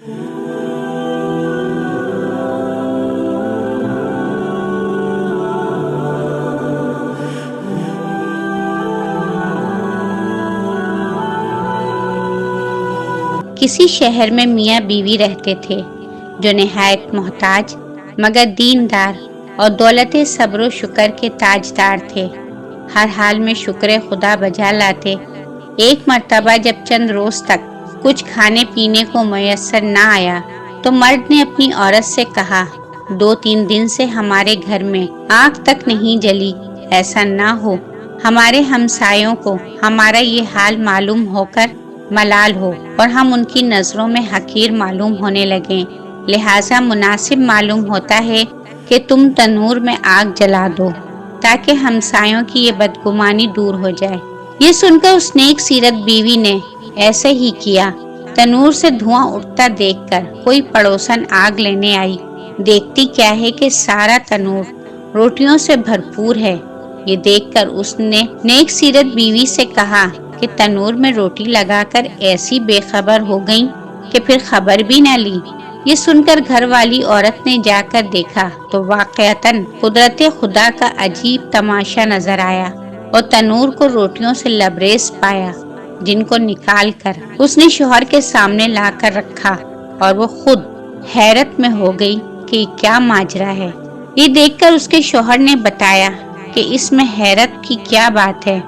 کسی شہر میں میاں بیوی رہتے تھے جو نہایت محتاج مگر دیندار اور دولت صبر و شکر کے تاجدار تھے۔ ہر حال میں شکر خدا بجا لاتے۔ ایک مرتبہ جب چند روز تک کچھ کھانے پینے کو میسر نہ آیا تو مرد نے اپنی عورت سے کہا، 2-3 دن سے ہمارے گھر میں آنکھ تک نہیں جلی، ایسا نہ ہو ہمارے ہمسایوں کو ہمارا یہ حال معلوم ہو کر ملال ہو اور ہم ان کی نظروں میں حقیر معلوم ہونے لگیں، لہٰذا مناسب معلوم ہوتا ہے کہ تم تنور میں آگ جلا دو تاکہ ہمسایوں کی یہ بدگمانی دور ہو جائے۔ یہ سن کر اس نیک سیرت بیوی نے ایسے ہی کیا۔ تنور سے دھواں اٹھتا دیکھ کر کوئی پڑوسن آگ لینے آئی، دیکھتی کیا ہے کہ سارا تنور روٹیوں سے بھرپور ہے۔ یہ دیکھ کر اس نے نیک سیرت بیوی سے کہا کہ تنور میں روٹی لگا کر ایسی بے خبر ہو گئیں کہ پھر خبر بھی نہ لی۔ یہ سن کر گھر والی عورت نے جا کر دیکھا تو واقعتاً قدرت خدا کا عجیب تماشا نظر آیا اور تنور کو روٹیوں سے لبریز پایا، جن کو نکال کر اس نے شوہر کے سامنے لا کر رکھا اور وہ خود حیرت میں ہو گئی کہ کیا ماجرا ہے۔ یہ دیکھ کر اس کے شوہر نے بتایا کہ اس میں حیرت کی کیا بات ہے،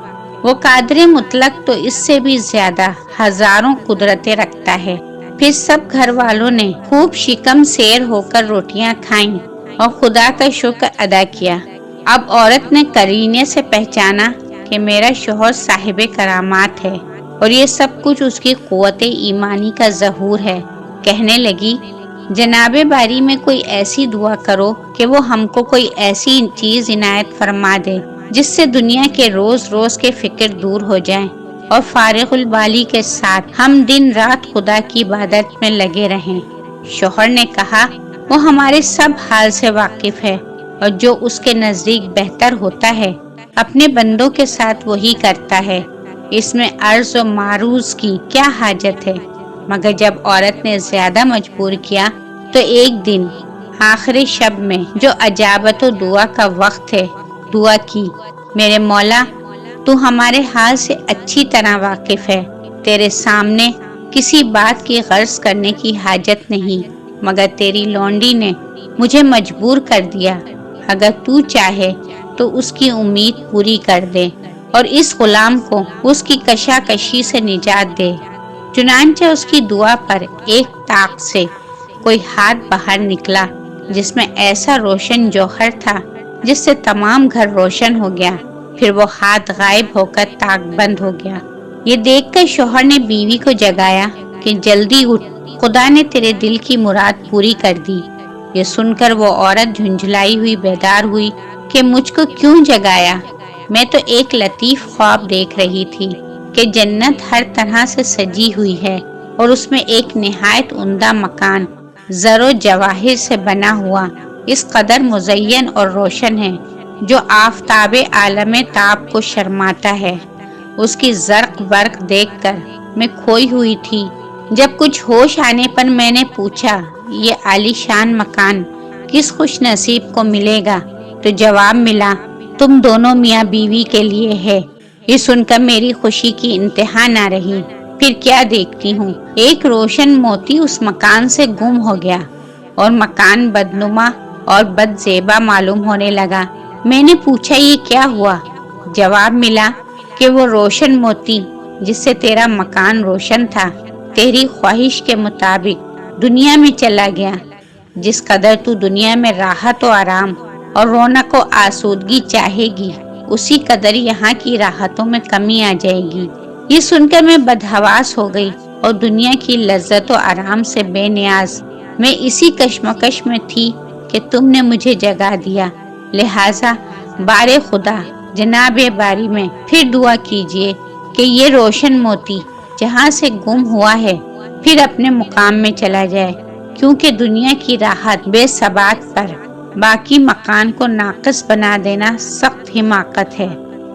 وہ قادر مطلق تو اس سے بھی زیادہ ہزاروں قدرتیں رکھتا ہے۔ پھر سب گھر والوں نے خوب شکم سیر ہو کر روٹیاں کھائیں اور خدا کا شکر ادا کیا۔ اب عورت نے قرینے سے پہچانا کہ میرا شوہر صاحب کرامات ہے اور یہ سب کچھ اس کی قوت ایمانی کا ظہور ہے۔ کہنے لگی، جناب باری میں کوئی ایسی دعا کرو کہ وہ ہم کو کوئی ایسی چیز عنایت فرما دے جس سے دنیا کے روز روز کے فکر دور ہو جائیں اور فارغ البالی کے ساتھ ہم دن رات خدا کی عبادت میں لگے رہیں۔ شوہر نے کہا، وہ ہمارے سب حال سے واقف ہے اور جو اس کے نزدیک بہتر ہوتا ہے اپنے بندوں کے ساتھ وہی کرتا ہے، اس میں عرض و معروض کی کیا حاجت ہے۔ مگر جب عورت نے زیادہ مجبور کیا تو ایک دن آخری شب میں جو اجابت و دعا کا وقت ہے، دعا کی، میرے مولا تو ہمارے حال سے اچھی طرح واقف ہے، تیرے سامنے کسی بات کی غرض کرنے کی حاجت نہیں، مگر تیری لونڈی نے مجھے مجبور کر دیا، اگر تو چاہے تو اس کی امید پوری کر دے اور اس غلام کو اس کی کشاکشی سے نجات دے۔ چنانچہ اس کی دعا پر ایک طاق سے کوئی ہاتھ باہر نکلا جس میں ایسا روشن جوہر تھا جس سے تمام گھر روشن ہو گیا، پھر وہ ہاتھ غائب ہو کر طاق بند ہو گیا۔ یہ دیکھ کر شوہر نے بیوی کو جگایا کہ جلدی اٹھ، خدا نے تیرے دل کی مراد پوری کر دی۔ یہ سن کر وہ عورت جھنجھلائی ہوئی بیدار ہوئی کہ مجھ کو کیوں جگایا، میں تو ایک لطیف خواب دیکھ رہی تھی کہ جنت ہر طرح سے سجی ہوئی ہے اور اس میں ایک نہایت عمدہ مکان زر و جواہر سے بنا ہوا اس قدر مزین اور روشن ہے جو آفتاب عالم تاب کو شرماتا ہے۔ اس کی زرق برق دیکھ کر میں کھوئی ہوئی تھی۔ جب کچھ ہوش آنے پر میں نے پوچھا، یہ عالی شان مکان کس خوش نصیب کو ملے گا، تو جواب ملا، تم دونوں میاں بیوی کے لیے ہے۔ یہ سن کر میری خوشی کی انتہا نہ رہی۔ پھر کیا دیکھتی ہوں، ایک روشن موتی اس مکان سے گم ہو گیا اور مکان بدنما اور بدزیبا معلوم ہونے لگا۔ میں نے پوچھا، یہ کیا ہوا؟ جواب ملا کہ وہ روشن موتی جس سے تیرا مکان روشن تھا، تیری خواہش کے مطابق دنیا میں چلا گیا۔ جس قدر تو دنیا میں راحت و آرام اور رونق و آسودگی چاہے گی، اسی قدر یہاں کی راحتوں میں کمی آ جائے گی۔ یہ سن کر میں بدحواس ہو گئی اور دنیا کی لذت و آرام سے بے نیاز۔ میں اسی کشمکش میں تھی کہ تم نے مجھے جگا دیا، لہٰذا بار خدا جناب باری میں پھر دعا کیجئے کہ یہ روشن موتی جہاں سے گم ہوا ہے پھر اپنے مقام میں چلا جائے، کیونکہ دنیا کی راحت بے ثبات پر باقی مکان کو ناقص بنا دینا سخت حماقت ہے۔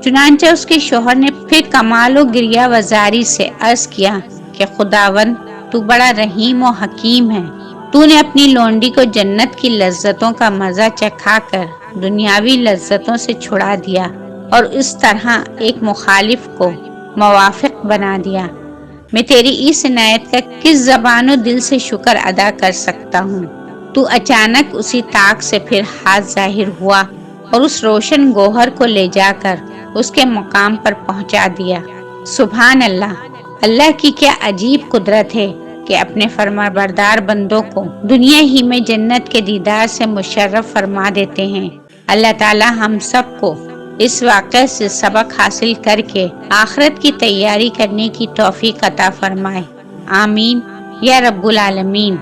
چنانچہ اس کے شوہر نے پھر کمال و گریہ وزاری سے عرض کیا کہ خداوند تو بڑا رحیم و حکیم ہے۔ تو نے اپنی لونڈی کو جنت کی لذتوں کا مزہ چکھا کر دنیاوی لذتوں سے چھڑا دیا اور اس طرح ایک مخالف کو موافق بنا دیا۔ میں تیری اس عنایت کا کس زبان و دل سے شکر ادا کر سکتا ہوں۔ تو اچانک اسی طاق سے پھر ہاتھ ظاہر ہوا اور اس روشن گوہر کو لے جا کر اس کے مقام پر پہنچا دیا۔ سبحان اللہ، اللہ کی کیا عجیب قدرت ہے کہ اپنے فرمانبردار بندوں کو دنیا ہی میں جنت کے دیدار سے مشرف فرما دیتے ہیں۔ اللہ تعالی ہم سب کو اس واقعے سے سبق حاصل کر کے آخرت کی تیاری کرنے کی توفیق عطا فرمائے۔ آمین یا رب العالمین۔